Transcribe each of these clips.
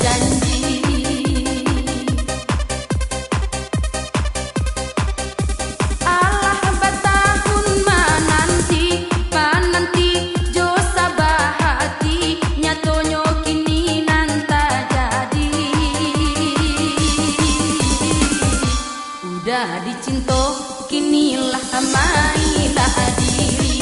janji. Alah batahun menanti jo sabah hati, nyatonyo kini nanta jadi. Udah dicinto kinilah amailah diri.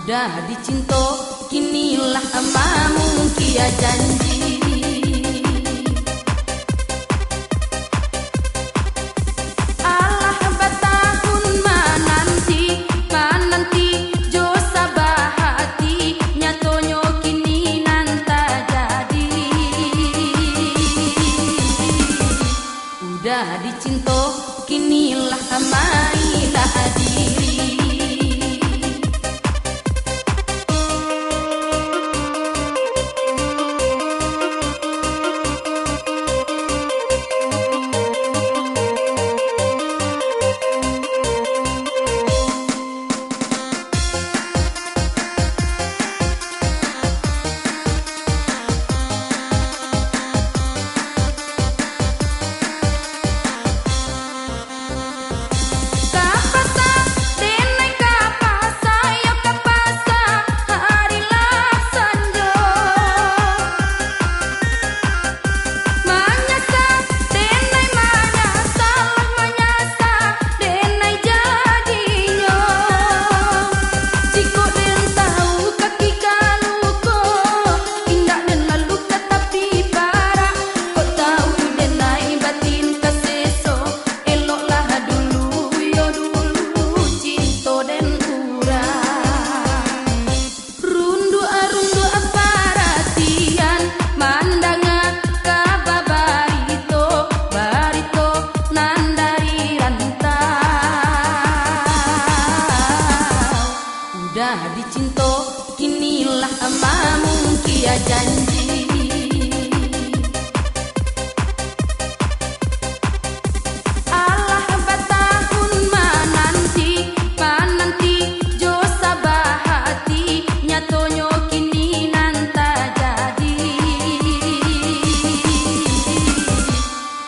Udah dicinto kinilah amamu kia janji. Alah batahun menanti jo sabah hati, nyatonyo kini nanta jadi. Udah dicinto kinilah amailah diri. Udah dicinto kinilah amamu kia janji. Alah batahun menanti jo sabah hati, nyatonyo kini nanta jadi.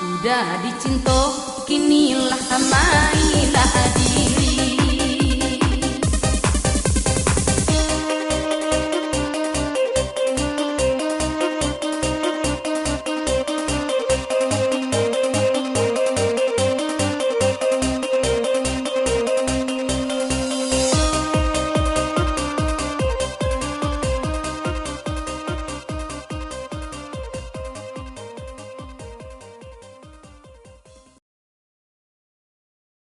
Udah dicinto kinilah amamu